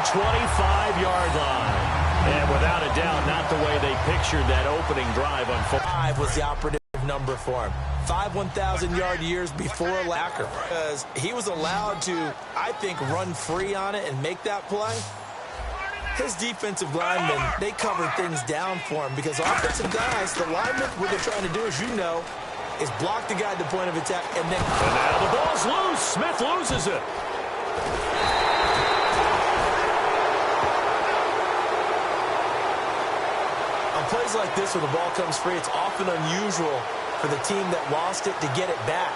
25-yard line. And without a doubt, not the way they pictured that opening drive unfold. 5 was the operative number for him. 5 1,000-yard years before Lacker, because he was allowed to, I think, run free on it and make that play. His defensive linemen, they covered things down for him because offensive guys, the linemen, what they're trying to do, as you know, is block the guy at the point of attack. And now the ball's loose. Smith loses it. On plays like this where the ball comes free, it's often unusual for the team that lost it to get it back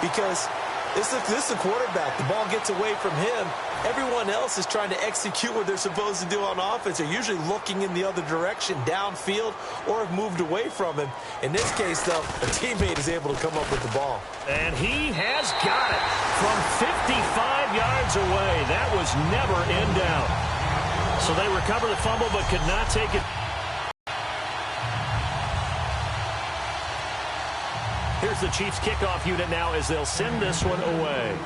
because this is the quarterback. The ball gets away from him. Everyone else is trying to execute what they're supposed to do on offense. They're usually looking in the other direction, downfield, or have moved away from him. In this case, though, a teammate is able to come up with the ball. And he has got it from 55 yards away. That was never in doubt. So they recover the fumble but could not take it. Here's the Chiefs kickoff unit now as they'll send this one away.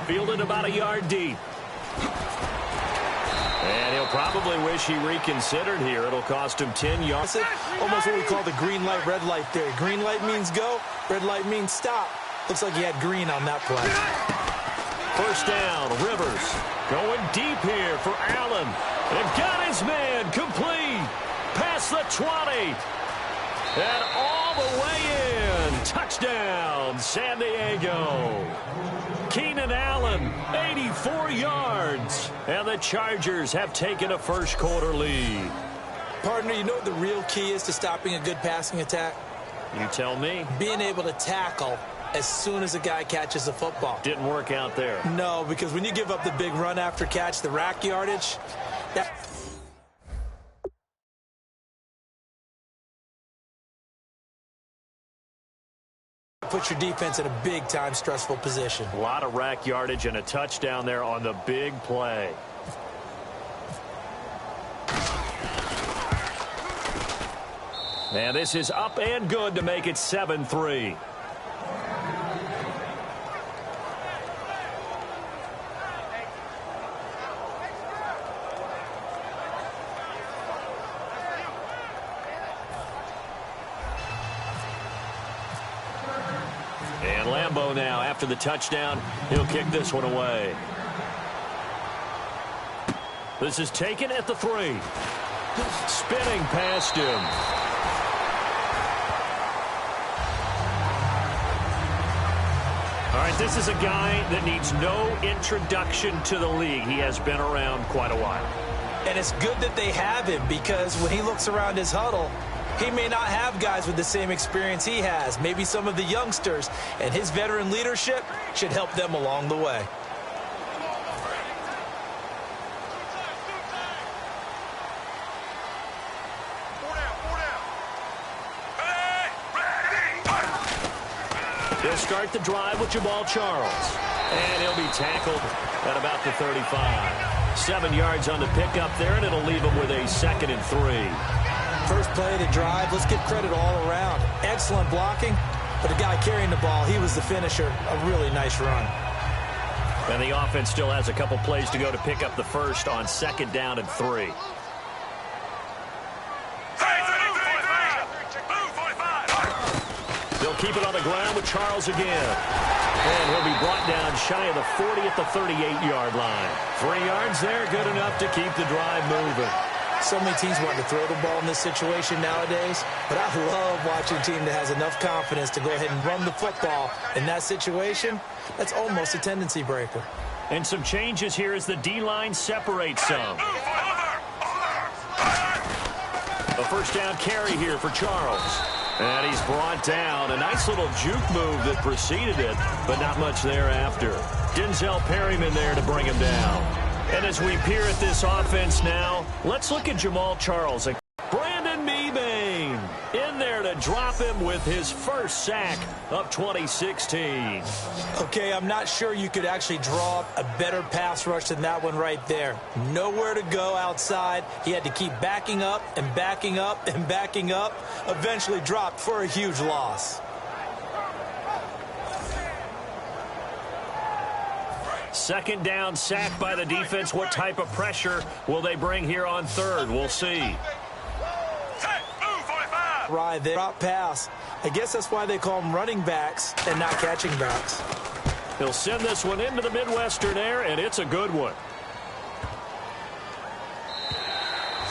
Fielded about a yard deep. And he'll probably wish he reconsidered here. It'll cost him 10 yards. Almost what we call the green light, red light theory. Green light means go, red light means stop. Looks like he had green on that play. First down, Rivers going deep here for Allen. They've got his man complete. Past the 20. And all the way in. Touchdown, San Diego. Keenan Allen, 84 yards. And the Chargers have taken a first-quarter lead. Partner, you know what the real key is to stopping a good passing attack? You tell me. Being able to tackle as soon as a guy catches the football. Didn't work out there. No, because when you give up the big run after catch, the rack yardage, that... puts your defense in a big-time stressful position. A lot of rack yardage and a touchdown there on the big play. And this is up and good to make it 7-3. And Lambeau now, after the touchdown, he'll kick this one away. This is taken at the 3. Spinning past him. All right, this is a guy that needs no introduction to the league. He has been around quite a while. And it's good that they have him because when he looks around his huddle, he may not have guys with the same experience he has, maybe some of the youngsters, and his veteran leadership should help them along the way. He'll start the drive with Jamal Charles, and he'll be tackled at about the 35. 7 yards on the pickup there, and it'll leave him with a 2nd and 3. First play of the drive, let's give credit all around. Excellent blocking, but the guy carrying the ball, he was the finisher. A really nice run. And the offense still has a couple plays to go to pick up the first on 2nd down and 3. They'll keep it on the ground with Charles again. And he'll be brought down shy of the 40 at the 38-yard line. 3 yards there, good enough to keep the drive moving. So many teams want to throw the ball in this situation nowadays, but I love watching a team that has enough confidence to go ahead and run the football in that situation. That's almost a tendency breaker. And some changes here as the D-line separates some. A first down carry here for Charles. And he's brought down. A nice little juke move that preceded it, but not much thereafter. Denzel Perryman there to bring him down. And as we peer at this offense now, let's look at Jamal Charles. Brandon Mebane in there to drop him with his first sack of 2016. Okay, I'm not sure you could actually draw a better pass rush than that one right there. Nowhere to go outside. He had to keep backing up and backing up and backing up. Eventually dropped for a huge loss. Second down, sack by the defense. What type of pressure will they bring here on third? We'll see. Right there, drop pass. I guess that's why they call them running backs and not catching backs. He'll send this one into the Midwestern air, and it's a good one.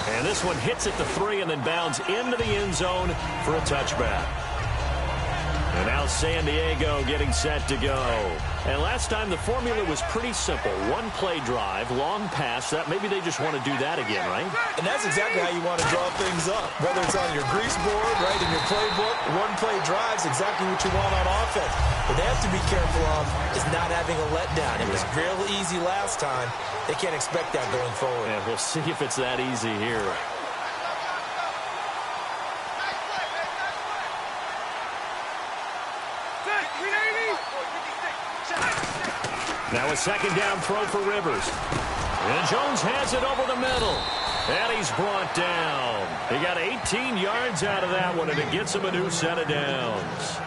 And this one hits at the 3 and then bounds into the end zone for a touchback. And now San Diego getting set to go. And last time the formula was pretty simple. One play drive, long pass. That maybe they just want to do that again, right? And that's exactly how you want to draw things up. Whether it's on your grease board, right, in your playbook, one play drive's exactly what you want on offense. What they have to be careful of is not having a letdown. It was real easy last time. They can't expect that going forward. And we'll see if it's that easy here. Now a second down throw for Rivers. And Jones has it over the middle. And he's brought down. He got 18 yards out of that one, and it gets him a new set of downs.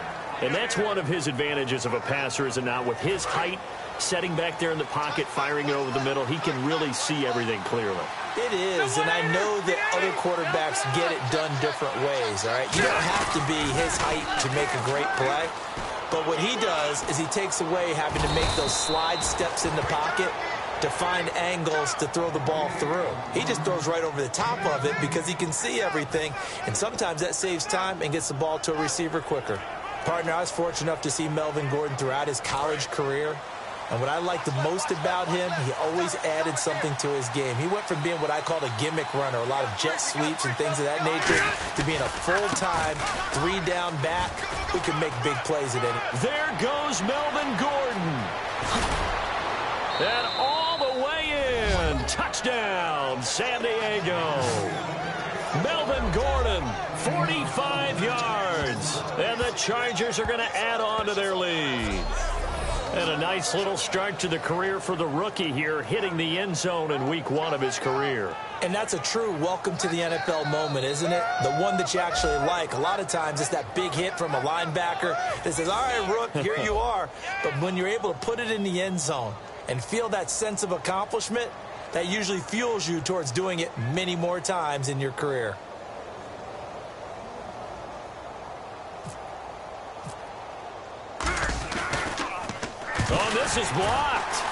And that's one of his advantages of a passer, is it not? With his height, setting back there in the pocket, firing it over the middle, he can really see everything clearly. It is, and I know that other quarterbacks get it done different ways, all right? You don't have to be his height to make a great play. But what he does is he takes away having to make those slide steps in the pocket to find angles to throw the ball through. He just throws right over the top of it because he can see everything, and sometimes that saves time and gets the ball to a receiver quicker. Partner, I was fortunate enough to see Melvin Gordon throughout his college career. And what I liked the most about him, he always added something to his game. He went from being what I called a gimmick runner, a lot of jet sweeps and things of that nature, to being a full-time, three-down back who can make big plays at any. There goes Melvin Gordon. And all the way in. Touchdown, San Diego. Melvin Gordon, 45 yards. And the Chargers are going to add on to their lead. And a nice little start to the career for the rookie here, hitting the end zone in week 1 of his career. And that's a true welcome to the NFL moment, isn't it? The one that you actually like. A lot of times it's that big hit from a linebacker that says, all right, Rook, here you are. But when you're able to put it in the end zone and feel that sense of accomplishment, that usually fuels you towards doing it many more times in your career. Oh, this is blocked.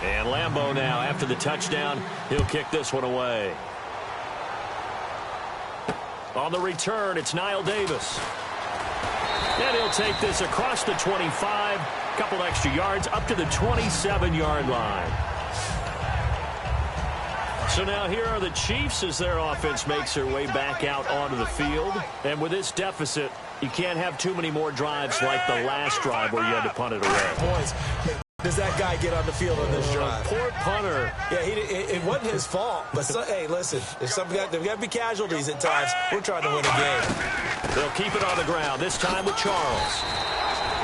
And Lambeau now, after the touchdown, he'll kick this one away. On the return, it's Niall Davis. And he'll take this across the 25, a couple extra yards, up to the 27-yard line. So now here are the Chiefs as their offense makes their way back out onto the field. And with this deficit, you can't have too many more drives like the last drive where you had to punt it away. Points. Does that guy get on the field on this drive? Poor punter. Yeah, it wasn't his fault. But, hey, listen, there's got to be casualties at times. We're trying to win a game. They'll keep it on the ground, this time with Charles.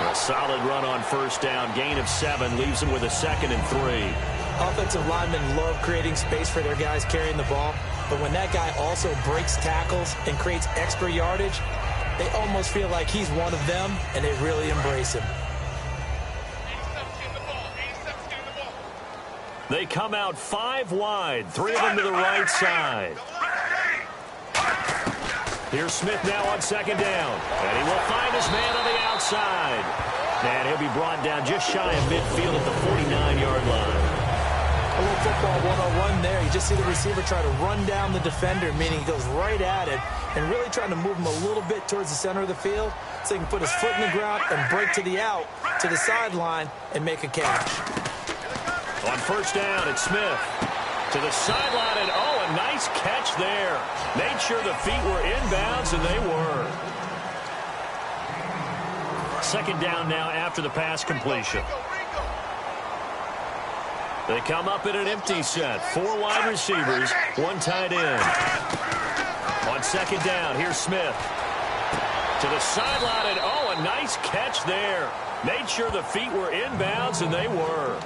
A solid run on first down. Gain of 7 leaves them with a 2nd and 3. Offensive linemen love creating space for their guys carrying the ball. But when that guy also breaks tackles and creates extra yardage, they almost feel like he's one of them, and they really embrace him. They come out 5 wide, 3 of them to the right side. Here's Smith now on second down. And he will find his man on the outside. And he'll be brought down just shy of midfield at the 49-yard line. A little football 101 there. You just see the receiver try to run down the defender, meaning he goes right at it, and really trying to move him a little bit towards the center of the field so he can put his foot in the ground and break to the out, to the sideline, and make a catch. On first down, it's Smith. To the sideline, and oh, a nice catch there. Made sure the feet were inbounds, and they were. Second down now after the pass completion. They come up in an empty set. 4 wide receivers, 1 tight end. On second down, here's Smith. To the sideline, and oh, a a nice catch there. Made sure the feet were inbounds, and they were.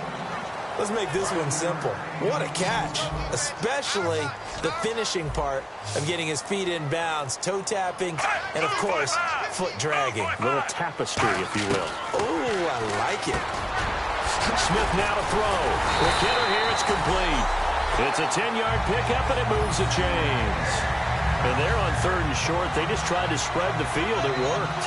Let's make this one simple. What a catch, especially the finishing part of getting his feet in bounds, toe tapping, and, of course, foot dragging. A little tapestry, if you will. Oh, I like it. Smith now to throw. The getter here, it's complete. It's a 10-yard pickup, and it moves the chains. And they're on 3rd and short. They just tried to spread the field. It worked.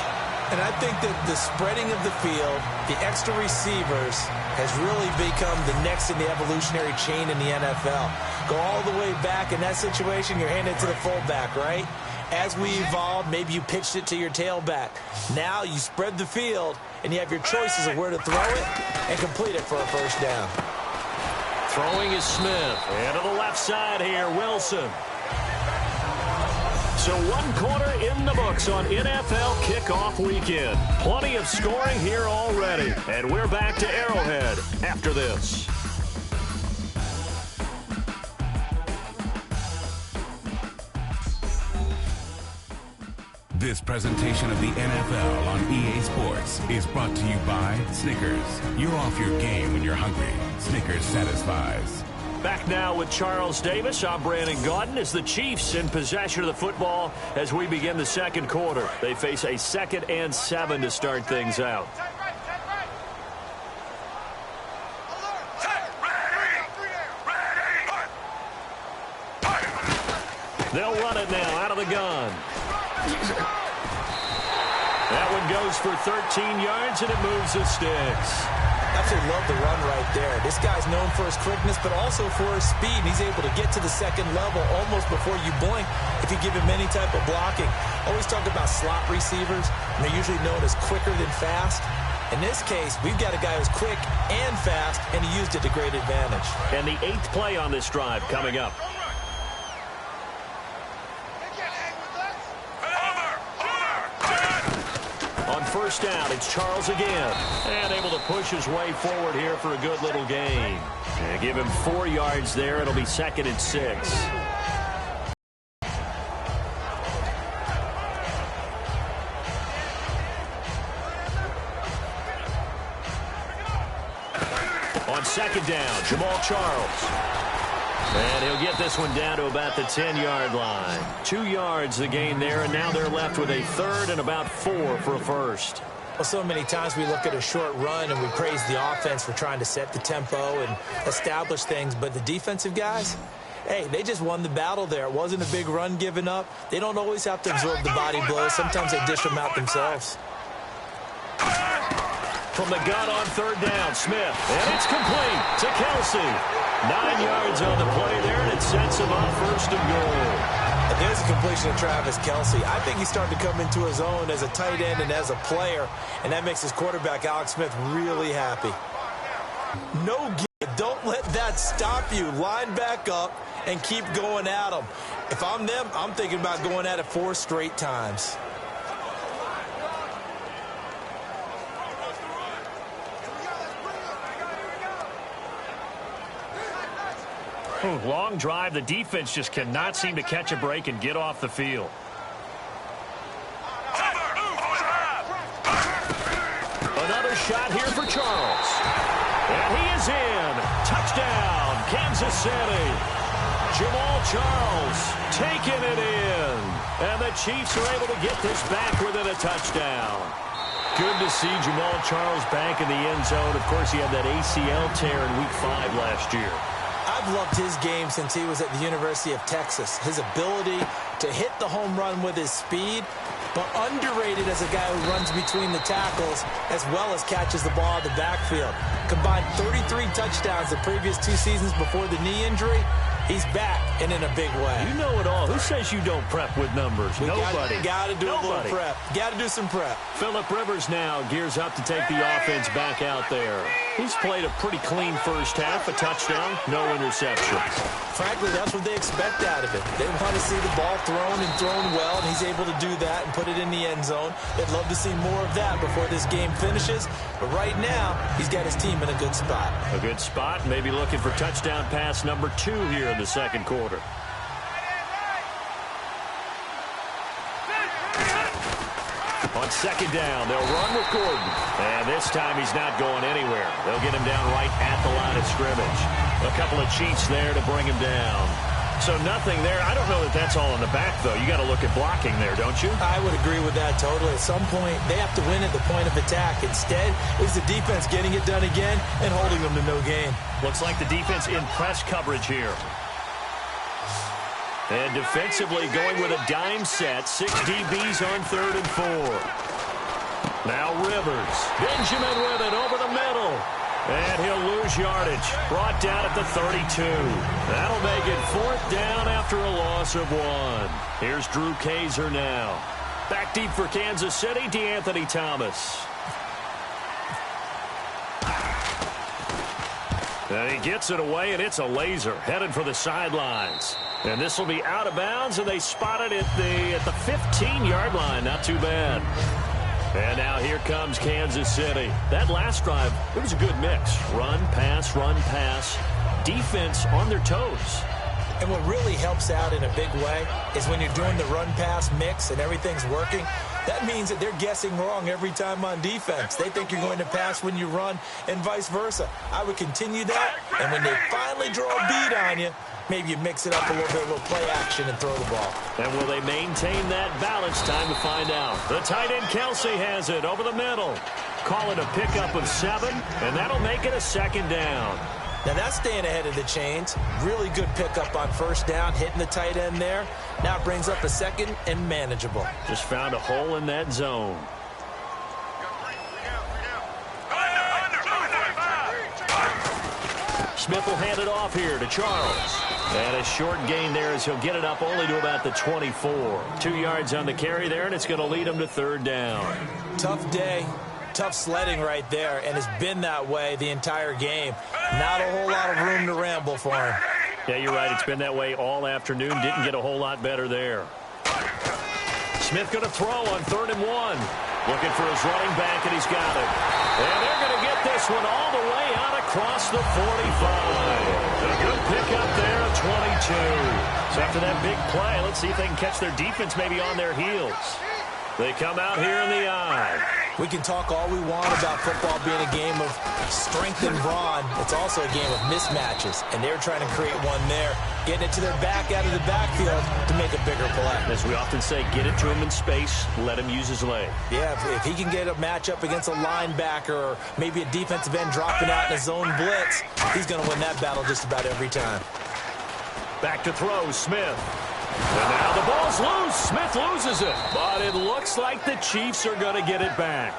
And I think that the spreading of the field, the extra receivers, has really become the next in the evolutionary chain in the NFL. Go all the way back in that situation, you're handed to the fullback, right? As we evolved, maybe you pitched it to your tailback. Now you spread the field, and you have your choices of where to throw it and complete it for a first down. Throwing is Smith. And to the left side here, Wilson. So 1 quarter in the books on NFL kickoff weekend. Plenty of scoring here already. And we're back to Arrowhead after this. This presentation of the NFL on EA Sports is brought to you by Snickers. You're off your game when you're hungry. Snickers satisfies. Back now with Charles Davis. I'm Brandon Gaudin as the Chiefs in possession of the football as we begin the second quarter. They face a 2nd and 7 to start things out. They'll run it now out of the gun. That one goes for 13 yards, and it moves the sticks. Absolutely love the run right there. This guy's known for his quickness, but also for his speed. And he's able to get to the second level almost before you blink if you give him any type of blocking. Always talk about slot receivers, and they're usually known as quicker than fast. In this case, we've got a guy who's quick and fast, and he used it to great advantage. And the 8th play on this drive coming up. First down, it's Charles again. And able to push his way forward here for a good little gain. And give him 4 yards there. It'll be 2nd and 6. On 2nd down, Jamal Charles. And he'll get this one down to about the 10-yard line. 2 yards the gain there, and now they're left with a 3rd and about 4 for a first. Well, so many times we look at a short run and we praise the offense for trying to set the tempo and establish things, but the defensive guys, hey, they just won the battle there. It wasn't a big run given up. They don't always have to absorb the body blows. Sometimes they dish them out themselves. From the gun on 3rd down, Smith. And it's complete to Kelsey. 9 yards on the play there, and it sets him up 1st and goal. And there's a completion of Travis Kelsey. I think he's starting to come into his own as a tight end and as a player, and that makes his quarterback, Alex Smith, really happy. No give. Don't let that stop you. Line back up and keep going at them. If I'm them, I'm thinking about going at it 4 straight times. Long drive. The defense just cannot seem to catch a break and get off the field. Another shot here for Charles. And he is in. Touchdown, Kansas City. Jamal Charles taking it in. And the Chiefs are able to get this back within a touchdown. Good to see Jamal Charles back in the end zone. Of course, he had that ACL tear in Week 5 last year. I've loved his game since he was at the University of Texas. His ability to hit the home run with his speed, but underrated as a guy who runs between the tackles as well as catches the ball in the backfield. Combined 33 touchdowns the previous 2 seasons before the knee injury. He's back and in a big way. You know it all. Who says you don't prep with numbers? Nobody. Got to do a little prep. Got to do some prep. Phillip Rivers now gears up to take the offense back out there. He's played a pretty clean first half, a touchdown, no interceptions. Frankly, that's what they expect out of it. They want to see the ball thrown and thrown well, and he's able to do that and put it in the end zone. They'd love to see more of that before this game finishes. But right now, he's got his team in a good spot. A good spot, maybe looking for touchdown pass number 2 here in the second quarter. On On second down, they'll run with Gordon. And this time he's not going anywhere. They'll get him down right at the line of scrimmage. A couple of Chiefs there to bring him down. So nothing there. I don't know that that's all in the back, though. You got to look at blocking there, don't you? I would agree with that totally. At some point, they have to win at the point of attack. Instead, it's the defense getting it done again and holding them to no gain. Looks like the defense in press coverage here. And defensively going with a dime set. 6 DBs on 3rd and 4. Now Rivers. Benjamin with it over the middle. And he'll lose yardage. Brought down at the 32. That'll make it 4th down after a loss of 1. Here's Drew Kaiser now. Back deep for Kansas City, DeAnthony Thomas. And he gets it away, and it's a laser headed for the sidelines. And this will be out of bounds, and they spot it at the 15-yard line. Not too bad. And now here comes Kansas City. That last drive, it was a good mix. Run, pass, defense on their toes. And what really helps out in a big way is when you're doing the run-pass mix and everything's working, that means that they're guessing wrong every time on defense. They think you're going to pass when you run and vice versa. I would continue that, and when they finally draw a bead on you, maybe you mix it up a little bit, a little play action, and throw the ball. And will they maintain that balance? Time to find out. The tight end Kelsey has it over the middle. Call it a pickup of 7, and that'll make it a 2nd down. Now that's staying ahead of the chains. Really good pickup on 1st down, hitting the tight end there. Now it brings up a 2nd and manageable. Just found a hole in that zone. Smith will hand it off here to Charles. And a short gain there as he'll get it up only to about the 24. 2 yards on the carry there, and it's going to lead him to 3rd down. Tough day. Tough sledding right there, and it's been that way the entire game. Not a whole lot of room to ramble for him. Yeah, you're right. It's been that way all afternoon. Didn't get a whole lot better there. Smith going to throw on 3rd and 1. Looking for his running back, and he's got it. And they're going to get this one all the way out across the 45. A good pickup there of 22. So after that big play, let's see if they can catch their defense maybe on their heels. They come out here in the eye. We can talk all we want about football being a game of strength and brawn. It's also a game of mismatches, and they're trying to create one there, getting it to their back out of the backfield to make a bigger play. As we often say, get it to him in space, let him use his leg. Yeah, if he can get a matchup against a linebacker or maybe a defensive end dropping out in a zone blitz, he's going to win that battle just about every time. Back to throw, Smith. And now the ball's loose. Smith loses it. But it looks like the Chiefs are going to get it back.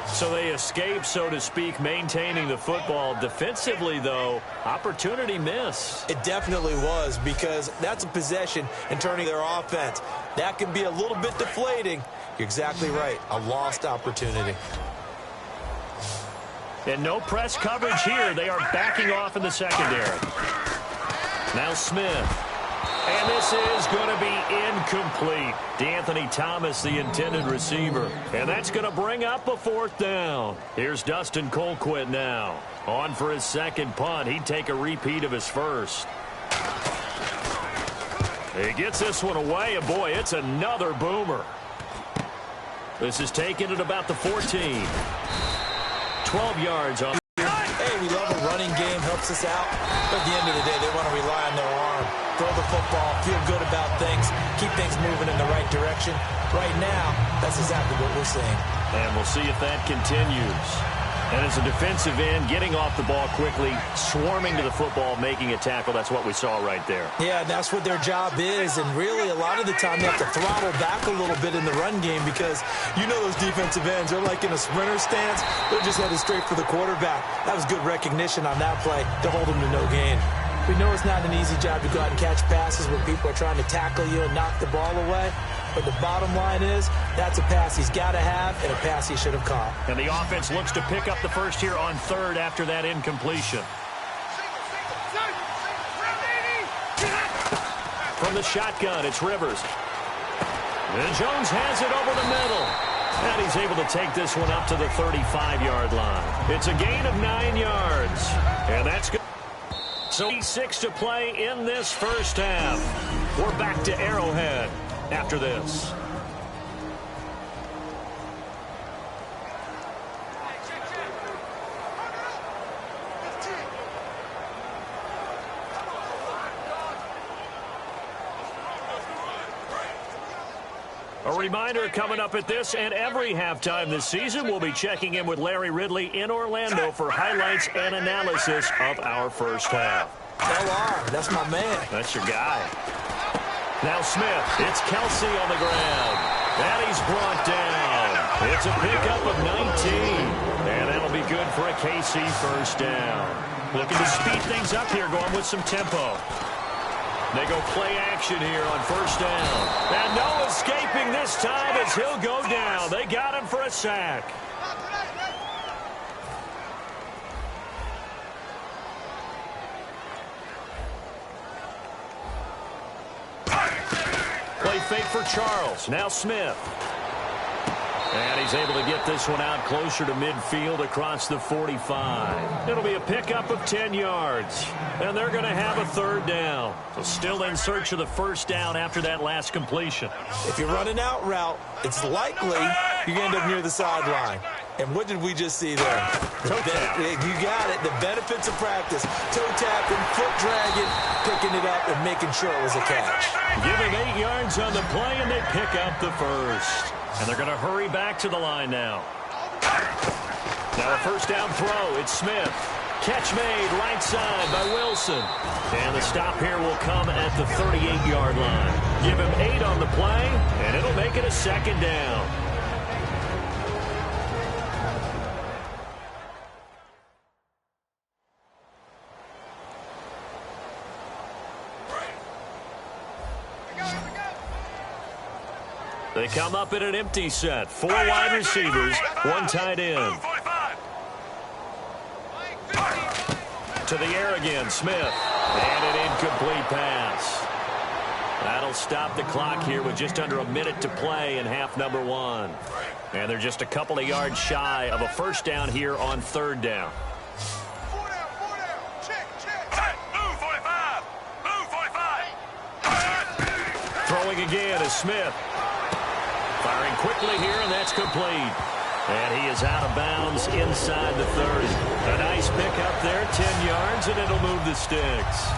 So they escape, so to speak, maintaining the football. Defensively, though, opportunity miss. It definitely was, because that's a possession and turning their offense. That can be a little bit deflating. You're exactly right. A lost opportunity. And no press coverage here. They are backing off in the secondary. Now Smith. And this is going to be incomplete. DeAnthony Thomas, the intended receiver. And that's going to bring up a 4th down. Here's Dustin Colquitt now. On for his 2nd punt. He'd take a repeat of his 1st. He gets this one away, and boy, it's another boomer. This is taken at about the 14. 12 yards on. Hey, we love a running game, helps us out. But at the end of the day, they want to rely on their arm. Throw the football, feel good about things, keep things moving in the right direction. Right now, that's exactly what we're seeing. And we'll see if that continues. And as a defensive end, getting off the ball quickly, swarming to the football, making a tackle, that's what we saw right there. Yeah, that's what their job is. And really, a lot of the time, they have to throttle back a little bit in the run game, because you know those defensive ends, they're like in a sprinter stance. They're just headed straight for the quarterback. That was good recognition on that play to hold them to no gain. We know it's not an easy job to go out and catch passes when people are trying to tackle you and knock the ball away. But the bottom line is, that's a pass he's got to have and a pass he should have caught. And the offense looks to pick up the first here on 3rd after that incompletion. From the shotgun, it's Rivers. And Jones has it over the middle. And he's able to take this one up to the 35-yard line. It's a gain of 9 yards. And that's good. So 6 to play in this first half. We're back to Arrowhead. after this. A reminder coming up at this and every halftime this season, we'll be checking in with Larry Ridley in Orlando for highlights and analysis of our first half. LR, that's my man. That's your guy. Now Smith, it's Kelsey on the ground. And he's brought down. It's a pickup of 19. And that'll be good for a KC first down. Looking to speed things up here, going with some tempo. They go play action here on first down. And no escaping this time as he'll go down. They got him for a sack. Play fake for Charles. Now Smith. And he's able to get this one out closer to midfield across the 45. It'll be a pickup of 10 yards. And they're going to have a third down. So still in search of the first down after that last completion. If you're running out route, it's likely you're going to end up near the sideline. And what did we just see there? Toe tap. You got it. The benefits of practice. Toe tapping, foot dragging, picking it up, and making sure it was a catch. Give him 8 yards on the play, and they pick up the first. And they're going to hurry back to the line now. Now a first down throw. It's Smith. Catch made right side by Wilson. And the stop here will come at the 38-yard line. Give him 8 on the play, and it'll make it a second down. They come up in an empty set. 4 wide receivers, 1 tight end. To the air again, Smith. And an incomplete pass. That'll stop the clock here with just under a minute to play in half number 1. And they're just a couple of yards shy of a first down here on third down. Throwing again is Smith. Firing quickly here, and that's complete. And he is out of bounds inside the 30. A nice pickup there, 10 yards, and it'll move the sticks.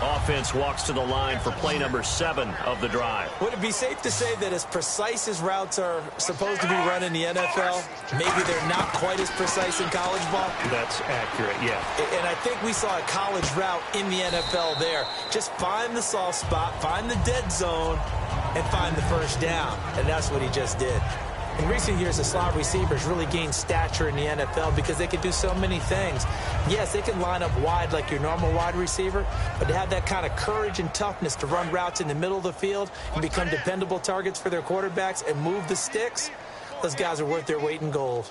Offense walks to the line for play number 7 of the drive. Would it be safe to say that as precise as routes are supposed to be run in the NFL, maybe they're not quite as precise in college ball? That's accurate, yeah. And I think we saw a college route in the NFL there. Just find the soft spot, find the dead zone, and find the first down. And that's what he just did. In recent years, the slot receivers really gained stature in the NFL because they can do so many things. Yes, they can line up wide like your normal wide receiver, but to have that kind of courage and toughness to run routes in the middle of the field and become dependable targets for their quarterbacks and move the sticks, those guys are worth their weight in gold.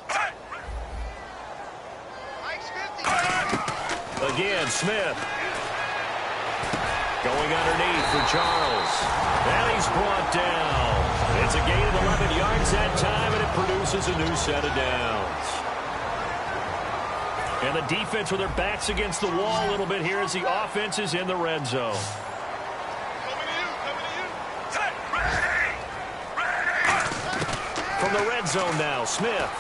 Again, Smith. Going underneath for Charles. And he's brought down. It's a gain of 11 yards that time, and it produces a new set of downs. And the defense with their backs against the wall a little bit here as the offense is in the red zone. From the red zone now, Smith.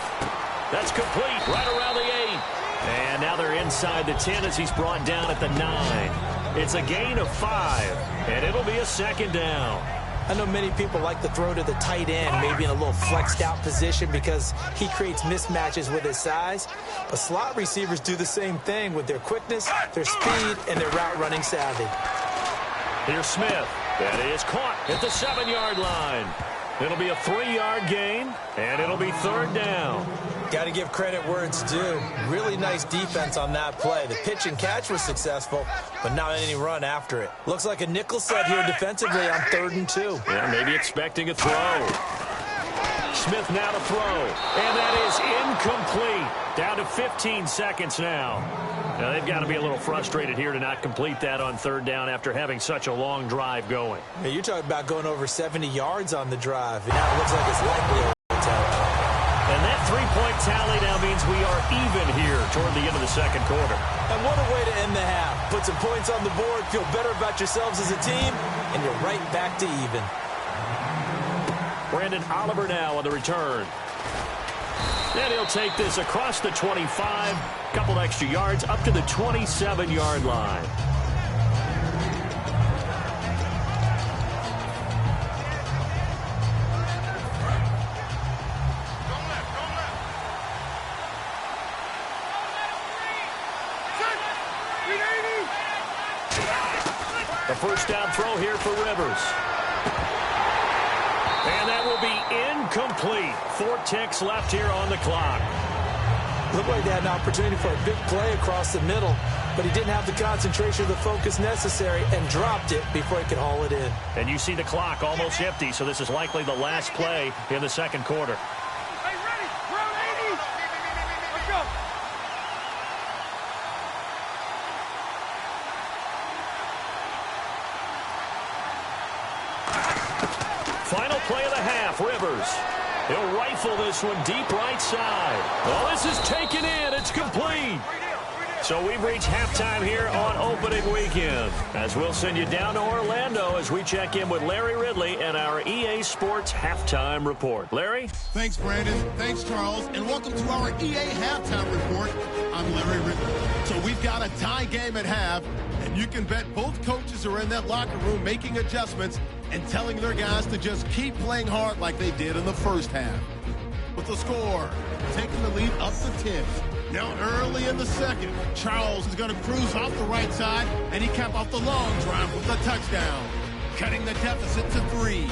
That's complete right around the 8. And now they're inside the 10 as he's brought down at the 9. It's a gain of 5, and it'll be a second down. I know many people like to throw to the tight end, maybe in a little flexed out position because he creates mismatches with his size. But slot receivers do the same thing with their quickness, their speed, and their route running savvy. Here's Smith. That is caught at the 7-yard line. It'll be a 3-yard gain, and it'll be third down. Got to give credit where it's due. Really nice defense on that play. The pitch and catch was successful, but not any run after it. Looks like a nickel set here defensively on 3rd and 2. Yeah, maybe expecting a throw. Smith now to throw, and that is incomplete. Down to 15 seconds now. Now they've got to be a little frustrated here to not complete that on third down after having such a long drive going. Yeah, you're talking about going over 70 yards on the drive. And now it looks like it's likely a tally. And that 3-point tally now means we are even here toward the end of the second quarter. And what a way to end the half. Put some points on the board, feel better about yourselves as a team, and you're right back to even. Brandon Oliver now on the return. And he'll take this across the 25, couple extra yards up to the 27-yard line. A first down throw here for Rivers. And that will be incomplete. 4 ticks left here on the clock. Looked like they had an opportunity for a big play across the middle, but he didn't have the concentration or the focus necessary and dropped it before he could haul it in. And you see the clock almost empty, so this is likely the last play in the second quarter. Hey, ready? We're on 80. Let's go. Final play of the half, Rivers. He'll rifle this one deep right side. Oh, this is taken in. It's complete. So we've reached halftime here on opening weekend, as we'll send you down to Orlando as we check in with Larry Ridley and our EA Sports Halftime Report. Larry? Thanks, Brandon. Thanks, Charles. And welcome to our EA Halftime Report. I'm Larry Ridley. So we've got a tie game at half, and you can bet both coaches are in that locker room making adjustments and telling their guys to just keep playing hard like they did in the first half. With the score, taking the lead up to 10. Now early in the second, Charles is going to cruise off the right side, and he capped off the long drive with a touchdown, cutting the deficit to 3.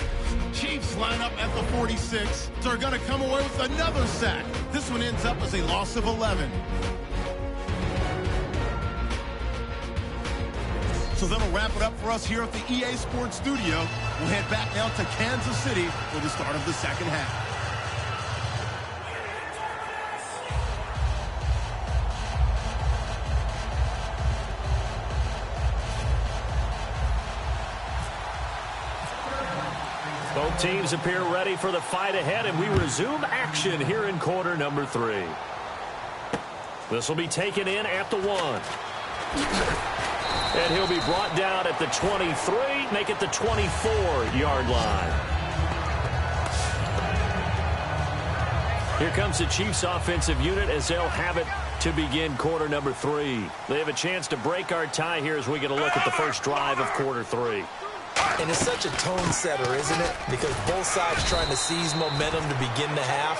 Chiefs line up at the 46. They're going to come away with another sack. This one ends up as a loss of 11. So that'll wrap it up for us here at the EA Sports Studio. We'll head back now to Kansas City for the start of the second half. Both teams appear ready for the fight ahead, and we resume action here in quarter number 3. This will be taken in at the 1. And he'll be brought down at the 23, make it the 24-yard line. Here comes the Chiefs offensive unit as they'll have it to begin quarter number 3. They have a chance to break our tie here as we get a look at the first drive of quarter 3. And it's such a tone setter, isn't it? Because both sides trying to seize momentum to begin the half.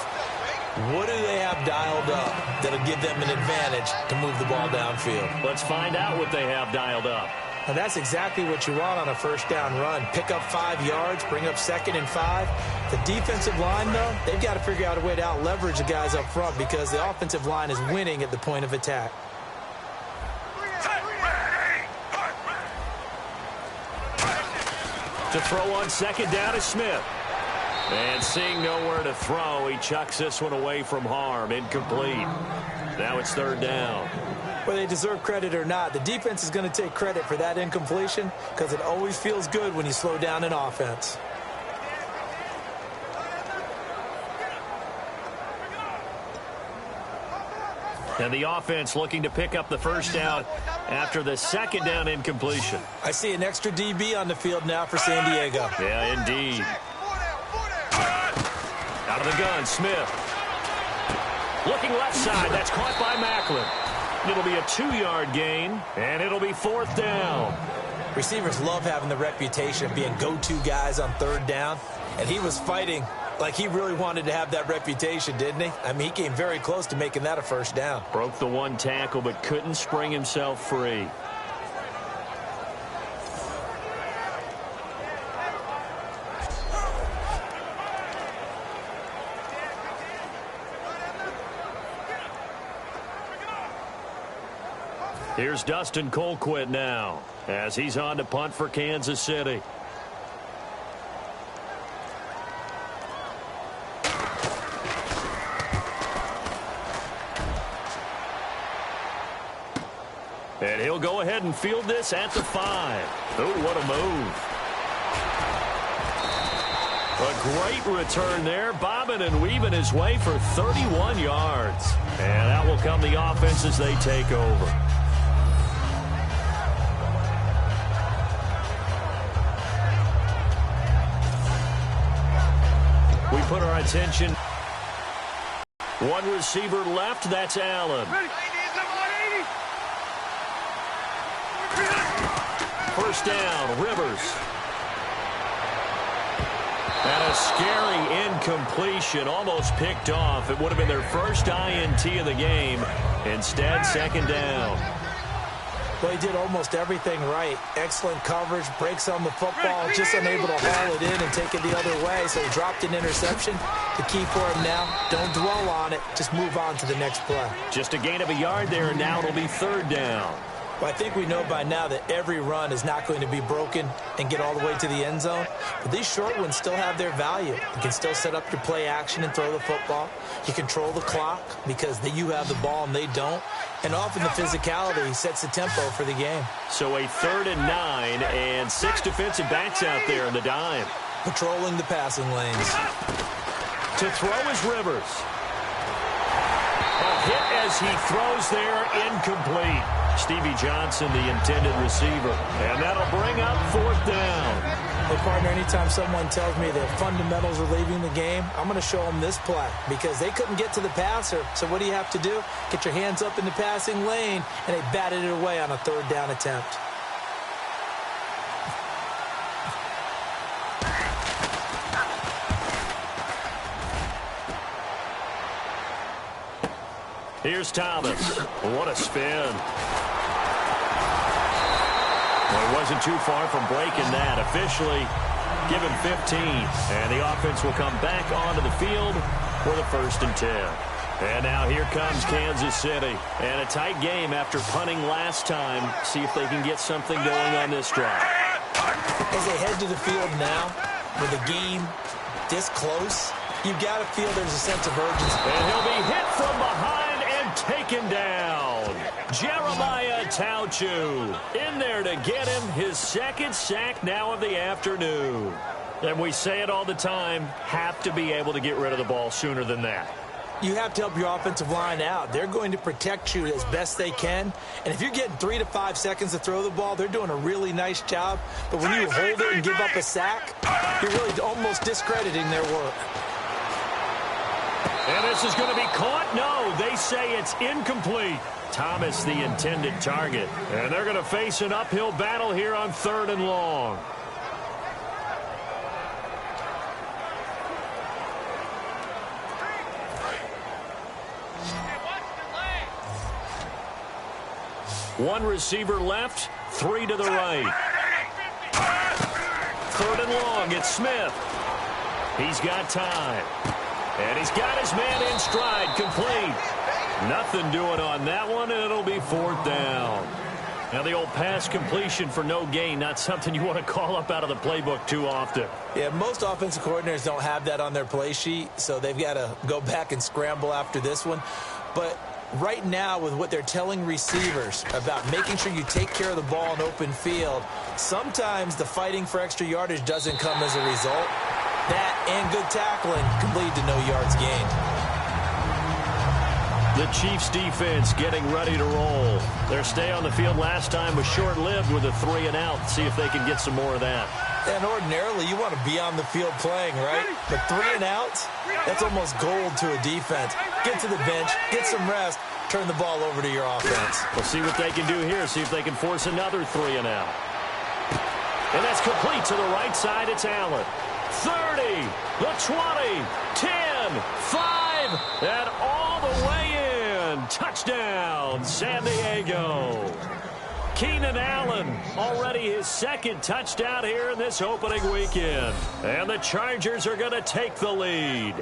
What do they have dialed up that'll give them an advantage to move the ball downfield? Let's find out what they have dialed up. And that's exactly what you want on a first down run. Pick up 5 yards, bring up 2nd and 5. The defensive line, though, they've got to figure out a way to out-leverage the guys up front because the offensive line is winning at the point of attack. To throw on second down is Smith. And seeing nowhere to throw, he chucks this one away from harm. Incomplete. Now it's 3rd down. Whether they deserve credit or not, the defense is going to take credit for that incompletion because it always feels good when you slow down an offense. And the offense looking to pick up the first down after the 2nd down incompletion. I see an extra DB on the field now for San Diego. Yeah, indeed. Out of the gun, Smith. Looking left side. That's caught by Macklin. It'll be a 2-yard gain, and it'll be 4th down. Receivers love having the reputation of being go-to guys on 3rd down, and he was fighting like he really wanted to have that reputation, didn't he? I mean, he came very close to making that a first down. Broke the 1 tackle, but couldn't spring himself free. Here's Dustin Colquitt now as he's on to punt for Kansas City. And he'll go ahead and field this at the 5. Oh, what a move. A great return there, bobbing and weaving his way for 31 yards. And that will come the offense as they take over. put our attention. One receiver left. That's Allen. First down, Rivers. And a scary incompletion, almost picked off. It would have been their first INT of the game. Instead, second down. Well, he did almost everything right. Excellent coverage, breaks on the football, just unable to haul it in and take it the other way. So he dropped an interception. The key for him now, don't dwell on it. Just move on to the next play. Just a gain of a yard there, and now it'll be third down. Well, I think we know by now that every run is not going to be broken and get all the way to the end zone. But these short ones still have their value. You can still set up your play action and throw the football. You control the clock because you have the ball and they don't. And often the physicality sets the tempo for the game. So a 3rd and 9 and 6 defensive backs out there in the dime. Patrolling the passing lanes. To throw is Rivers. A hit as he throws there, incomplete. Stevie Johnson, the intended receiver. And that'll bring up 4th down. Hey, partner, anytime someone tells me that fundamentals are leaving the game, I'm going to show them this play because they couldn't get to the passer. So what do you have to do? Get your hands up in the passing lane, and they batted it away on a 3rd down attempt. Here's Thomas. What a spin. Well, he wasn't too far from breaking that. Officially given 15. And the offense will come back onto the field for the 1st and 10. And now here comes Kansas City. And a tight game after punting last time. See if they can get something going on this drive. As they head to the field now, with the game this close, you've got to feel there's a sense of urgency. And he'll be hit from behind. Taken down. Jeremiah Tauchu in there to get him his 2nd sack now of the afternoon. And we say it all the time, have to be able to get rid of the ball sooner than that. You have to help your offensive line out. They're going to protect you as best they can. And if you're getting 3 to 5 seconds to throw the ball, they're doing a really nice job. But when you hold it and give up a sack, you're really almost discrediting their work. And this is going to be caught. No, they say it's incomplete. Thomas, the intended target. And they're going to face an uphill battle here on 3rd and long. One receiver left, 3 to the right. 3rd and long, it's Smith. He's got time. And he's got his man in stride, complete. Nothing doing on that one, and it'll be 4th down. Now the old pass completion for no gain, not something you want to call up out of the playbook too often. Yeah, most offensive coordinators don't have that on their play sheet, so they've got to go back and scramble after this one. But right now, with what they're telling receivers about making sure you take care of the ball in open field, sometimes the fighting for extra yardage doesn't come as a result. That and good tackling can lead to no yards gained. The Chiefs defense getting ready to roll. Their stay on the field last time was short-lived with a 3 and out. See if they can get some more of that. And ordinarily, you want to be on the field playing, right? But 3 and outs, that's almost gold to a defense. Get to the bench, get some rest, turn the ball over to your offense. We'll see what they can do here. See if they can force another 3 and out. And that's complete to the right side. It's Allen. 30, the 20, 10, 5, and all the way in. Touchdown, San Diego. Keenan Allen, already his 2nd touchdown here in this opening weekend. And the Chargers are going to take the lead.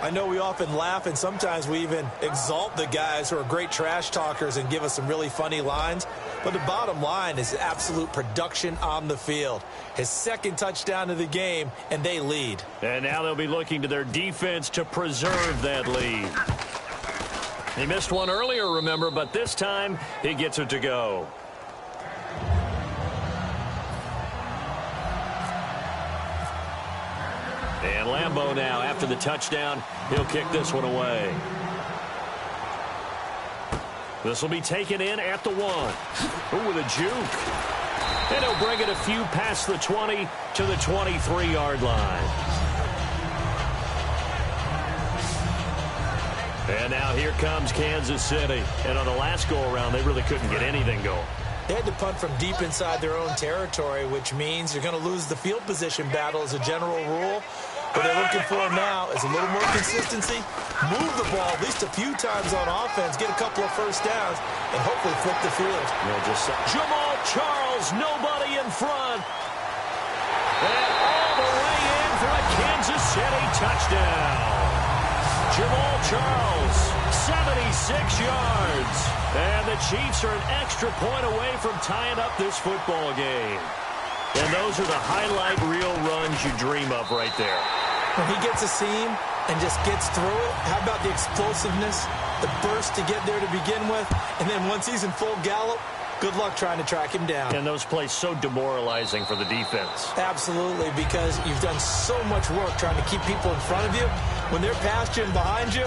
I know we often laugh, and sometimes we even exalt the guys who are great trash talkers and give us some really funny lines. But the bottom line is absolute production on the field. His 2nd touchdown of the game, and they lead. And now they'll be looking to their defense to preserve that lead. He missed one earlier, remember, but this time he gets it to go. And Lambeau now, after the touchdown, he'll kick this one away. This will be taken in at the 1. Ooh, with a juke. And he'll bring it a few past the 20 to the 23-yard line. And now here comes Kansas City. And on the last go-around, they really couldn't get anything going. They had to punt from deep inside their own territory, which means you're going to lose the field position battle as a general rule. What they're looking for now is a little more consistency, move the ball at least a few times on offense, get a couple of first downs, and hopefully flip the field. Jamal Charles, nobody in front. And all the way in for a Kansas City touchdown. Jamal Charles, 76 yards. And the Chiefs are an extra point away from tying up this football game. And those are the highlight reel runs you dream of right there. When he gets a seam and just gets through it, how about the explosiveness, the burst to get there to begin with, and then once he's in full gallop, good luck trying to track him down. And those plays so demoralizing for the defense. Absolutely, because you've done so much work trying to keep people in front of you. When they're past you and behind you,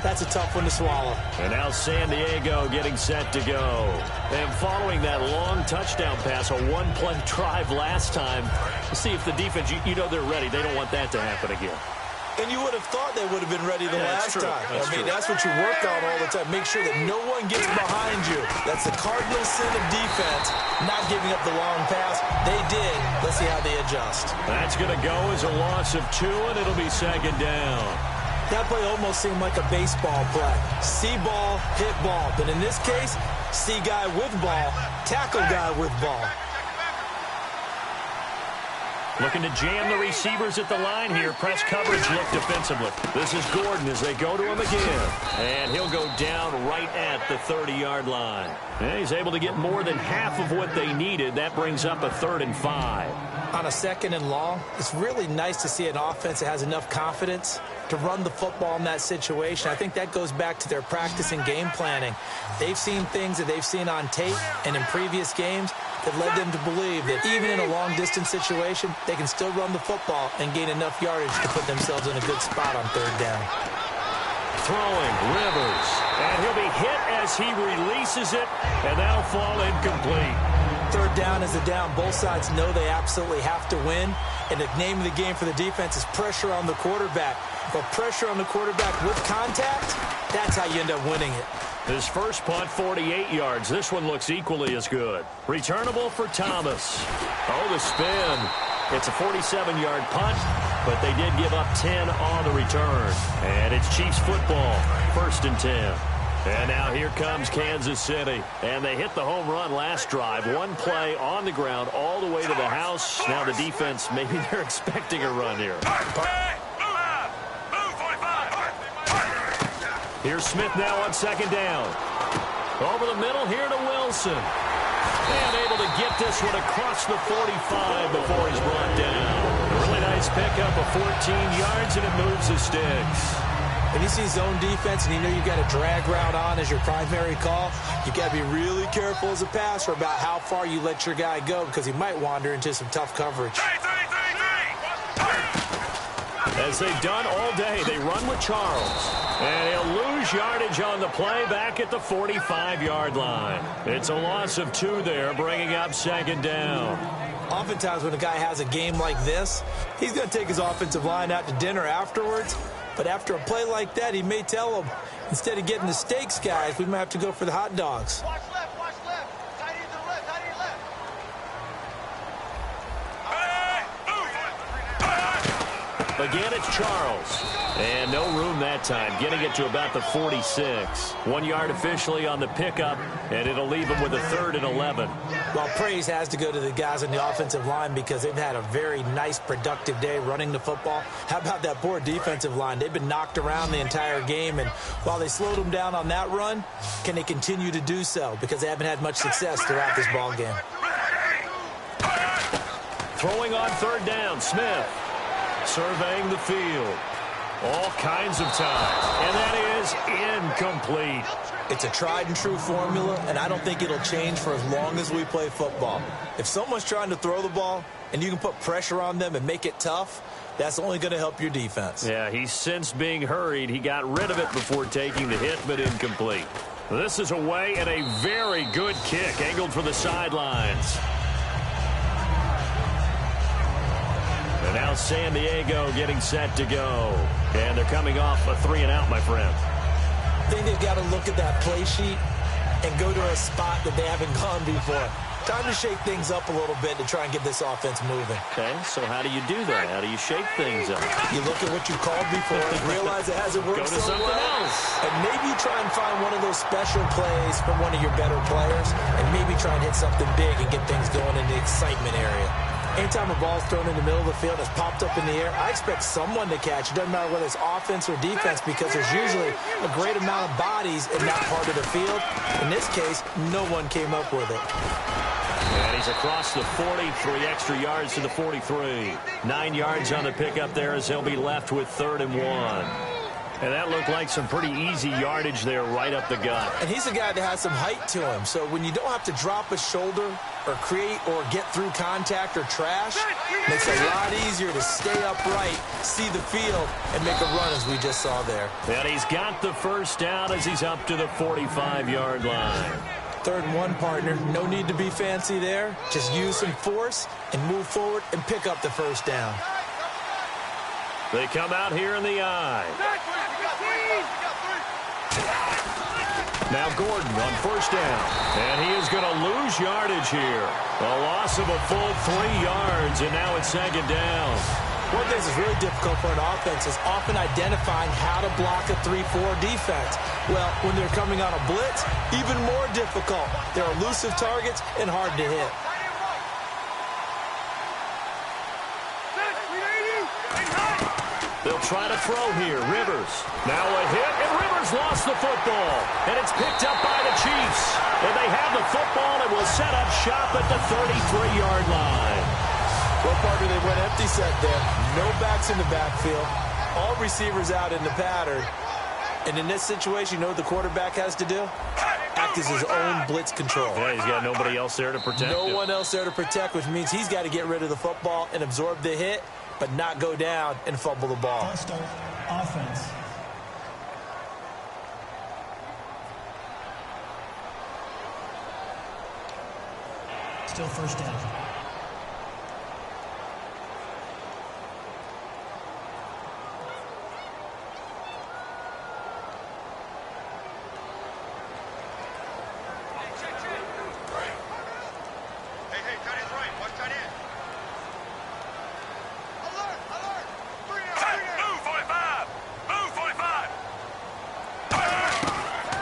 that's a tough one to swallow. And now San Diego getting set to go. And following that long touchdown pass, a one-play drive last time, see if the defense, you know they're ready. They don't want that to happen again. And you would have thought they would have been ready the last time. That's what you work on all the time. Make sure that no one gets behind you. That's the cardinal sin of defense, not giving up the long pass. They did. Let's see how they adjust. That's going to go as a loss of 2, and it'll be second down. That play almost seemed like a baseball play. See ball, hit ball. But in this case, see guy with ball, tackle guy with ball. Looking to jam the receivers at the line here. Press coverage look defensively. This is Gordon as they go to him again. And he'll go down right at the 30-yard line. And he's able to get more than half of what they needed. That brings up a 3rd and 5. On a 2nd and long, it's really nice to see an offense that has enough confidence to run the football in that situation. I think that goes back to their practice and game planning. They've seen things that they've seen on tape and in previous games that led them to believe that even in a long-distance situation, they can still run the football and gain enough yardage to put themselves in a good spot on 3rd down. Throwing, Rivers. And he'll be hit as he releases it, and that'll fall incomplete. 3rd down is a down. Both sides know they absolutely have to win, and the name of the game for the defense is pressure on the quarterback. But pressure on the quarterback with contact, that's how you end up winning it. His first punt, 48 yards. This one looks equally as good. Returnable for Thomas. Oh, the spin. It's a 47-yard punt, but they did give up 10 on the return. And it's Chiefs football, 1st and 10. And now here comes Kansas City. And they hit the home run last drive. One play on the ground all the way to the house. Now the defense, maybe they're expecting a run here. Here's Smith now on 2nd down. Over the middle here to Wilson. And able to get this one across the 45 before he's brought down. A really nice pickup of 14 yards, and it moves the sticks. When you see zone defense and you know you've got a drag route on as your primary call, you've got to be really careful as a passer about how far you let your guy go because he might wander into some tough coverage. As they've done all day, they run with Charles. And he'll lose yardage on the play back at the 45-yard line. It's a loss of 2 there, bringing up 2nd down. Oftentimes when a guy has a game like this, he's going to take his offensive line out to dinner afterwards. But after a play like that, he may tell them, instead of getting the steaks, guys, we might have to go for the hot dogs. Watch left, watch left. Tight ends to the left, tight ends left. Again, it's Charles. And no room that time, getting it to about the 46. 1 yard officially on the pickup, and it'll leave him with a 3rd and 11. Well, praise has to go to the guys on the offensive line because they've had a very nice, productive day running the football. How about that poor defensive line? They've been knocked around the entire game, and while they slowed them down on that run, can they continue to do so? Because they haven't had much success throughout this ball game. Throwing on 3rd down, Smith. Surveying the field. All kinds of time. And that is incomplete. It's a tried and true formula, and I don't think it'll change for as long as we play football. If someone's trying to throw the ball and you can put pressure on them and make it tough, that's only going to help your defense. Yeah, he sensed being hurried. He got rid of it before taking the hit, but incomplete. This is away and a very good kick, angled for the sidelines. And now San Diego getting set to go. And they're coming off a 3-and-out, my friend. think they've got to look at that play sheet and go to a spot that they haven't gone before. Time to shake things up a little bit to try and get this offense moving. Okay, so how do you do that? How do you shake things up? You look at what you called before, realize it hasn't worked Go to so something well, else. and maybe try and find one of those special plays from one of your better players, and maybe try and hit something big and get things going in the excitement area. Anytime a ball's thrown in the middle of the field, it's popped up in the air, I expect someone to catch. It doesn't matter whether it's offense or defense, because there's usually a great amount of bodies in that part of the field. In this case, no one came up with it. And he's across the 40, 3 extra yards to the 43. 9 yards on the pickup there as he'll be left with 3rd and 1. And that looked like some pretty easy yardage there right up the gut. And he's a guy that has some height to him. So when you don't have to drop a shoulder or create or get through contact or trash, it makes it a lot easier to stay upright, see the field, and make a run as we just saw there. And he's got the first down as he's up to the 45-yard line. 3rd and 1, partner. No need to be fancy there. Just use some force and move forward and pick up the first down. They come out here in the I. Now Gordon on first down. And he is going to lose yardage here. A loss of a full 3 yards, and now it's 2nd down. One thing that's really difficult for an offense is often identifying how to block a 3-4 defense. Well, when they're coming on a blitz, even more difficult. They're elusive targets and hard to hit. They'll try to throw here. Rivers. Now a hit, and Rivers lost the football. And it's picked up by the Chiefs. And they have the football and will set up shop at the 33-yard line. Well, partner, they went empty set there. No backs in the backfield. All receivers out in the pattern. And in this situation, you know what the quarterback has to do? Act as his own blitz control. Yeah, he's got nobody else there to protect him. No one else there to protect, which means he's got to get rid of the football and absorb the hit, but not go down and fumble the ball. Start offense. Still first down.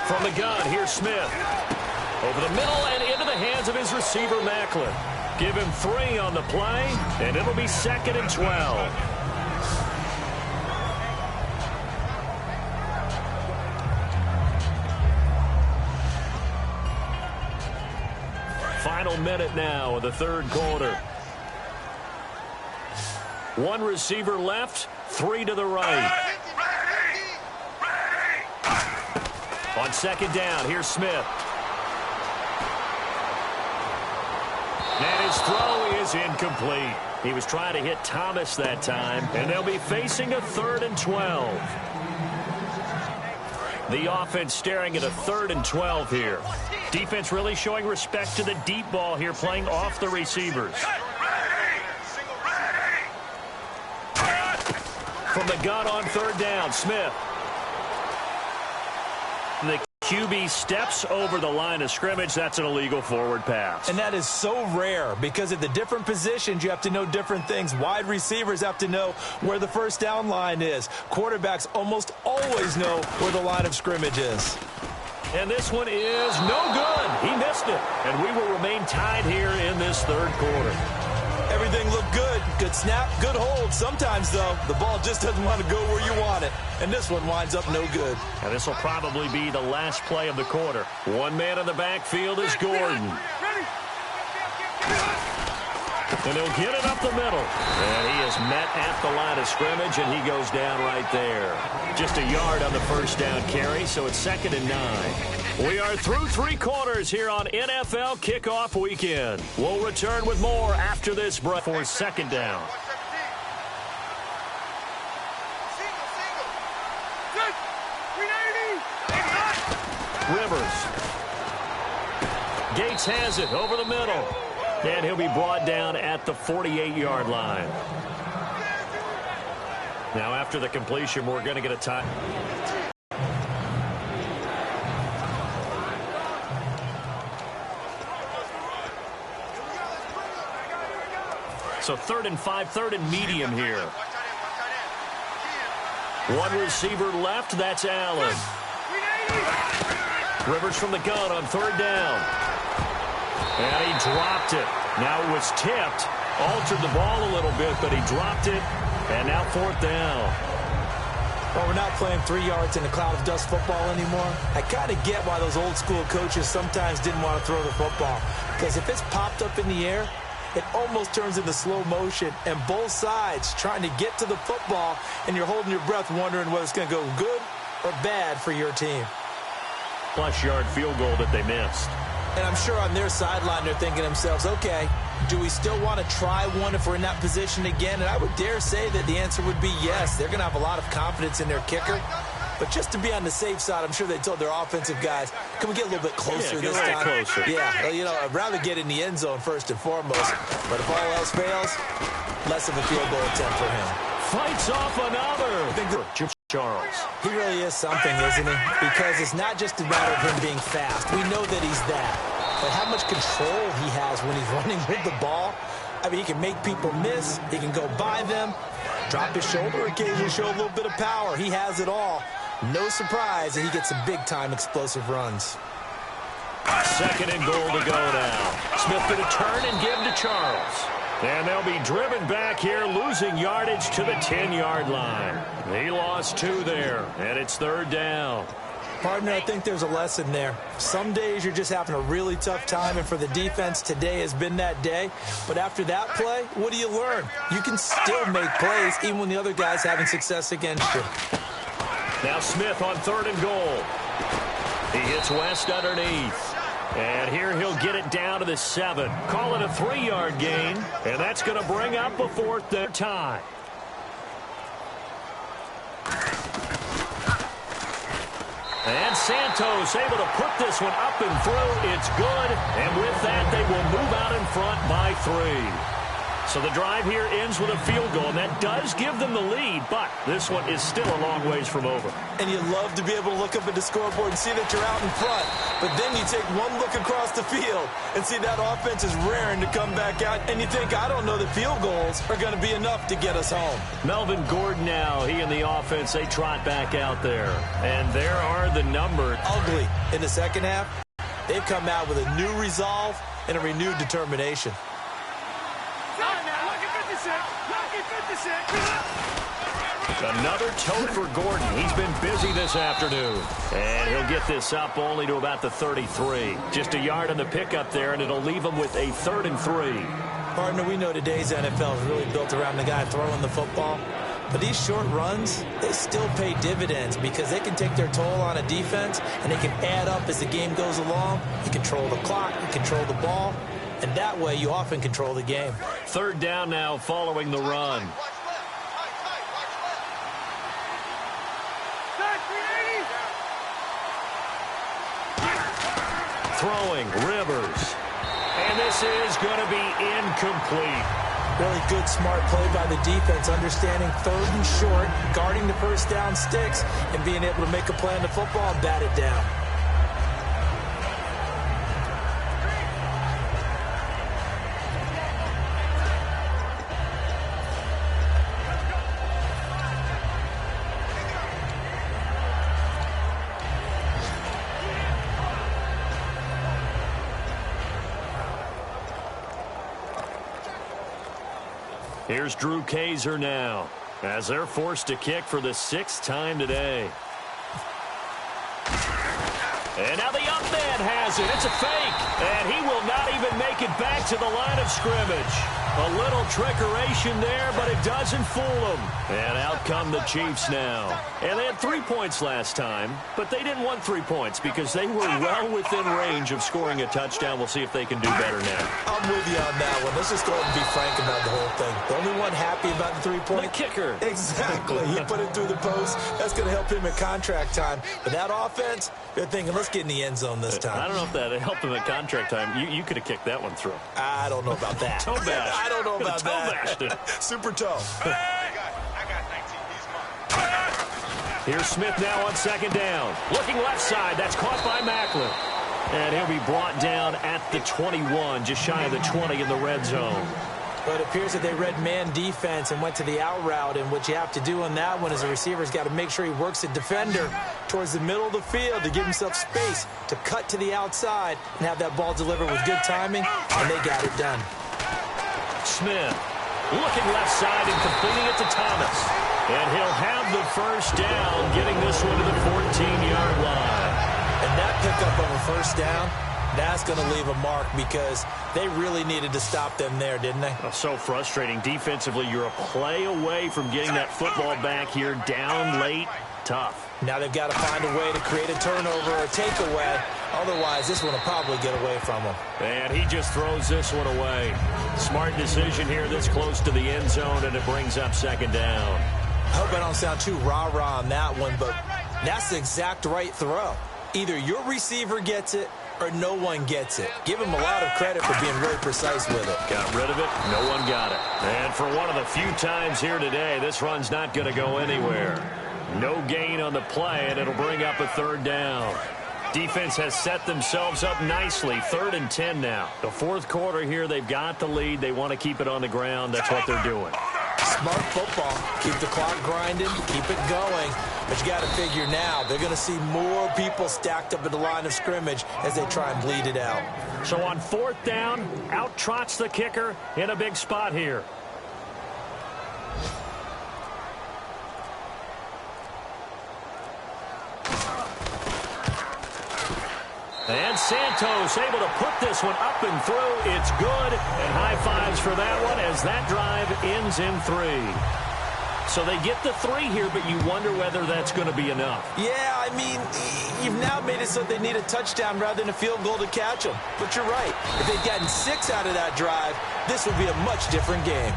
From the gun, here's Smith. Over the middle and into the hands of his receiver, Macklin. Give him 3 on the play, and it'll be 2nd and 12. Final minute now of the 3rd quarter. 1 receiver left, 3 to the right. On 2nd down, here's Smith. And his throw is incomplete. He was trying to hit Thomas that time, and they'll be facing a 3rd and 12. The offense staring at a 3rd and 12 here. Defense really showing respect to the deep ball here, playing off the receivers. From the gun on 3rd down, Smith. The QB steps over the line of scrimmage. That's an illegal forward pass. And that is so rare because at the different positions, you have to know different things. Wide receivers have to know where the first down line is. Quarterbacks almost always know where the line of scrimmage is. And this one is no good. He missed it. And we will remain tied here in this 3rd quarter. Everything looked good. Good snap, good hold. Sometimes, though, the ball just doesn't want to go where you want it. And this one winds up no good. And this will probably be the last play of the quarter. 1 man in the backfield is Gordon. And he'll get it up the middle. And he is met at the line of scrimmage, and he goes down right there. Just a yard on the first down carry, so it's 2nd and 9. We are through 3 quarters here on NFL Kickoff Weekend. We'll return with more after this break for 2nd down. Rivers. Gates has it over the middle. And he'll be brought down at the 48-yard line. Now, after the completion, we're going to get a time. So 3rd and 5, 3rd and medium here. One receiver left, that's Allen. Rivers from the gun on 3rd down. And he dropped it. Now it was tipped. Altered the ball a little bit, but he dropped it. And now 4th down. Well, we're not playing 3 yards in a cloud of dust football anymore. I kind of get why those old school coaches sometimes didn't want to throw the football. Because if it's popped up in the air, it almost turns into slow motion. And both sides trying to get to the football, and you're holding your breath wondering whether it's going to go good or bad for your team. Plus-yard field goal that they missed. And I'm sure on their sideline they're thinking to themselves, okay, do we still want to try one if we're in that position again? And I would dare say that the answer would be yes. They're going to have a lot of confidence in their kicker. But just to be on the safe side, I'm sure they told their offensive guys, can we get a little bit closer this time? Closer. Yeah, well, you know, I'd rather get in the end zone first and foremost. But if all else fails, less of a field goal attempt for him. Fights off another. Charles. He really is something, isn't he? Because it's not just a matter of him being fast. We know that he's that. But how much control he has when he's running with the ball. I mean, he can make people miss. He can go by them, drop his shoulder, occasionally show a little bit of power. He has it all. No surprise that he gets some big-time explosive runs. 2nd and goal to go now. Smith going to turn and give to Charles. And they'll be driven back here, losing yardage to the 10-yard line. He lost 2 there, and it's 3rd down. Partner, I think there's a lesson there. Some days you're just having a really tough time, and for the defense, today has been that day. But after that play, what do you learn? You can still make plays even when the other guy's having success against you. Now Smith on 3rd and goal. He hits West underneath. And here he'll get it down to the 7. Call it a 3-yard gain, and that's going to bring up a 4th time. And Santos able to put this one up and through. It's good, and with that, they will move out in front by 3. So the drive here ends with a field goal, and that does give them the lead, but this one is still a long ways from over. And you love to be able to look up at the scoreboard and see that you're out in front. But then you take one look across the field and see that offense is raring to come back out, and you think, I don't know that field goals are going to be enough to get us home. Melvin Gordon now, he and the offense, they trot back out there. And there are the numbers. Ugly in the second half. They've come out with a new resolve and a renewed determination. Another tote for Gordon. He's been busy this afternoon. And he'll get this up only to about the 33. Just a yard on the pickup there, and it'll leave him with a 3rd and 3. Partner, we know today's NFL is really built around the guy throwing the football. But these short runs, they still pay dividends because they can take their toll on a defense, and they can add up as the game goes along. You control the clock, you control the ball, and that way you often control the game. 3rd down now following the run. Throwing, Rivers. And this is going to be incomplete. Really good, smart play by the defense, understanding 3rd and short, guarding the first down sticks, and being able to make a play on the football and bat it down. Here's Drew Kaiser now, as they're forced to kick for the 6th time today. And now the up man has it. It's a fake. And he will not even make it back to the line of scrimmage. A little trickeration there, but it doesn't fool them. And out come the Chiefs now. And they had 3 points last time, but they didn't want 3 points because they were well within range of scoring a touchdown. We'll see if they can do better now. I'm with you on that one. Let's just go ahead and be frank about the whole thing. The only one happy about the 3-point? The kicker. Exactly. He put it through the post. That's going to help him in contract time. But that offense, they're thinking, let's get in the end zone this time. I don't know if that helped him in contract time. You could have kicked that one through. I don't know about that. Toe bash. I don't know about toe that. Bashed Super toe. Here's Smith now on 2nd down. Looking left side. That's caught by Macklin. And he'll be brought down at the 21, just shy of the 20 in the red zone. Well, it appears that they read man defense and went to the out route, and what you have to do on that one is the receiver's got to make sure he works the defender towards the middle of the field to give himself space to cut to the outside and have that ball delivered with good timing, and they got it done. Smith looking left side and completing it to Thomas. And he'll have the first down, getting this one to the 14-yard line. And that pickup of a first down, that's going to leave a mark because they really needed to stop them there, didn't they? Oh, so frustrating. Defensively, you're a play away from getting that football back here down late. Tough. Now they've got to find a way to create a turnover or a takeaway. Otherwise, this one will probably get away from them. And he just throws this one away. Smart decision here this close to the end zone, and it brings up second down. I hope I don't sound too rah-rah on that one, but that's the exact right throw. Either your receiver gets it or no one gets it. Give him a lot of credit for being really precise with it. Got rid of it. No one got it. And for one of the few times here today, this run's not going to go anywhere. No gain on the play, and it'll bring up a third down. Defense has set themselves up nicely. 3rd and 10 now. The fourth quarter here, they've got the lead. They want to keep it on the ground. That's what they're doing. Smart football. Keep the clock grinding. Keep it going. But you got to figure now, they're going to see more people stacked up at the line of scrimmage as they try and bleed it out. So on 4th down, out trots the kicker in a big spot here. And Santos able to put this one up and through. It's good. And high fives for that one as that drive ends in 3. So they get the 3 here, but you wonder whether that's going to be enough. Yeah, I mean, you've now made it so they need a touchdown rather than a field goal to catch them. But you're right. If they'd gotten 6 out of that drive, this would be a much different game.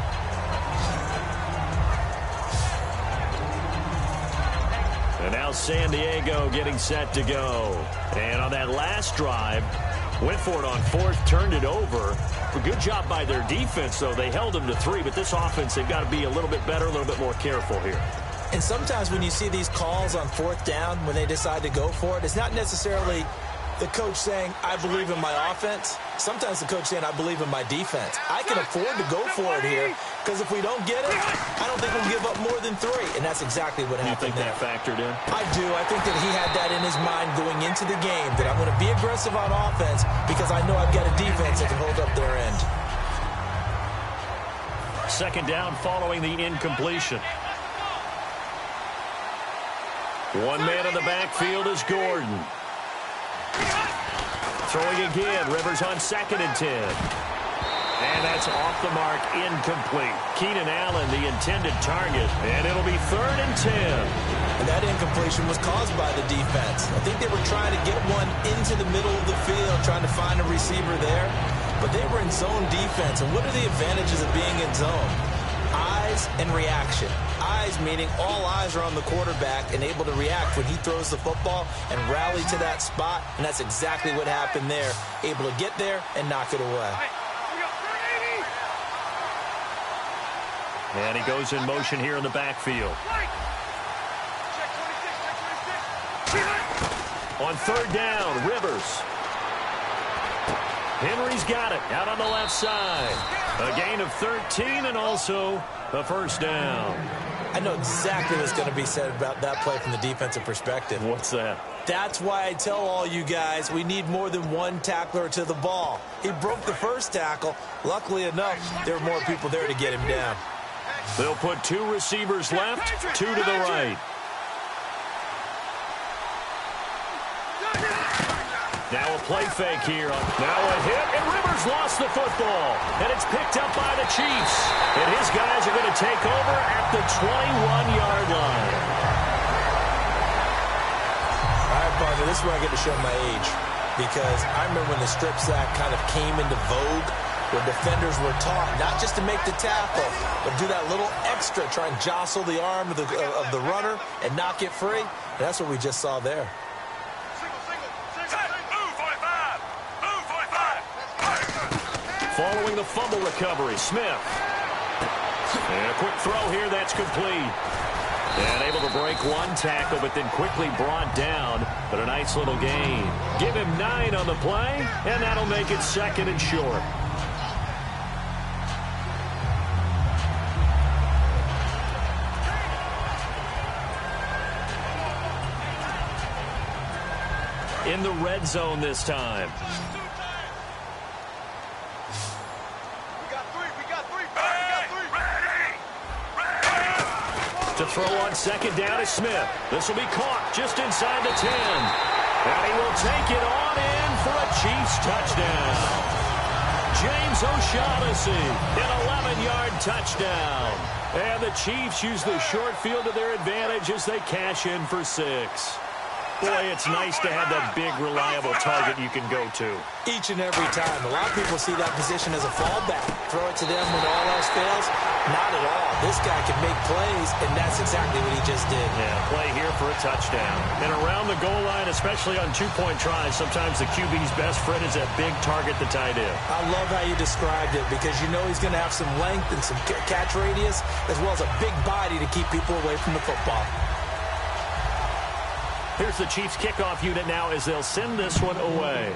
And now San Diego getting set to go. And on that last drive, went for it on 4th, turned it over. A good job by their defense, though. They held them to 3, but this offense, they've got to be a little bit better, a little bit more careful here. And sometimes when you see these calls on 4th down, when they decide to go for it, it's not necessarily the coach saying, I believe in my offense. Sometimes the coach saying, I believe in my defense. I can afford to go for it here because if we don't get it, I don't think we'll give up more than 3. And that's exactly what happened. You think that factored in? I do. I think that he had that in his mind going into the game, that I'm going to be aggressive on offense because I know I've got a defense that can hold up their end. 2nd down following the incompletion. One man in the backfield is Gordon. Throwing again. Rivers on 2nd and 10. And that's off the mark, incomplete. Keenan Allen, the intended target, and it'll be 3rd and 10. And that incompletion was caused by the defense. I think they were trying to get one into the middle of the field, trying to find a receiver there. But they were in zone defense. And what are the advantages of being in zone? Eyes and reaction. Eyes meaning all eyes are on the quarterback and able to react when he throws the football and rally to that spot. And that's exactly what happened there. Able to get there and knock it away. And he goes in motion here in the backfield. On 3rd down, Rivers. Henry's got it out on the left side. A gain of 13 and also a first down. I know exactly what's going to be said about that play from the defensive perspective. What's that? That's why I tell all you guys we need more than one tackler to the ball. He broke the first tackle. Luckily enough, there were more people there to get him down. They'll put 2 receivers left, 2 to the right. Now a play fake here. Now a hit, and Rivers lost the football. And it's picked up by the Chiefs. And his guys are going to take over at the 21-yard line. All right, partner, this is where I get to show my age. Because I remember when the strip sack kind of came into vogue, where defenders were taught not just to make the tackle, but do that little extra, try and jostle the arm of the runner and knock it free. And that's what we just saw there. Following the fumble recovery, Smith. And a quick throw here, that's complete. And able to break one tackle, but then quickly brought down. But a nice little gain. Give him 9 on the play, and that'll make it 2nd and short. in the red zone this time. To throw on second down is Smith. This will be caught just inside the 10. And he will take it on in for a Chiefs touchdown. James O'Shaughnessy, an 11-yard touchdown. And the Chiefs use the short field to their advantage as they cash in for 6. Boy, it's nice to have that big, reliable target you can go to. Each and every time. A lot of people see that position as a fallback. Throw it to them when all else fails. Not at all. This guy can make plays, and that's exactly what he just did. Yeah, play here for a touchdown. And around the goal line, especially on two-point tries, sometimes the QB's best friend is that big target, the tight end. I love how you described it because you know he's going to have some length and some catch radius as well as a big body to keep people away from the football. Here's the Chiefs kickoff unit now as they'll send this one away.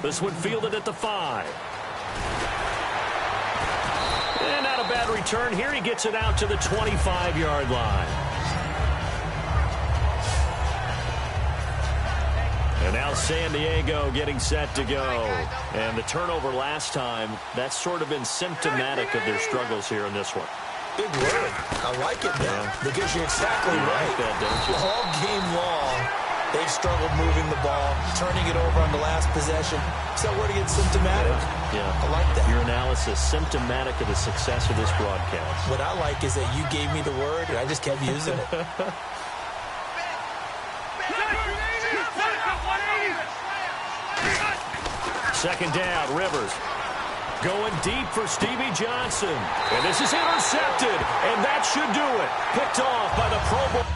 This one fielded at the 5. And not a bad return here. He gets it out to the 25-yard line. And now San Diego getting set to go. And the turnover last time, that's sort of been symptomatic of their struggles here in this one. Big word. I like it now because you're exactly right. Like that, don't you? All game long, they've struggled moving the ball, turning it over on the last possession. So where to get symptomatic? Yeah. I like that. Your analysis, symptomatic of the success of this broadcast. What I like is that you gave me the word, and I just kept using it. Second down, Rivers. Going deep for Stevie Johnson. And this is intercepted. And that should do it. Picked off by the Pro Bowl.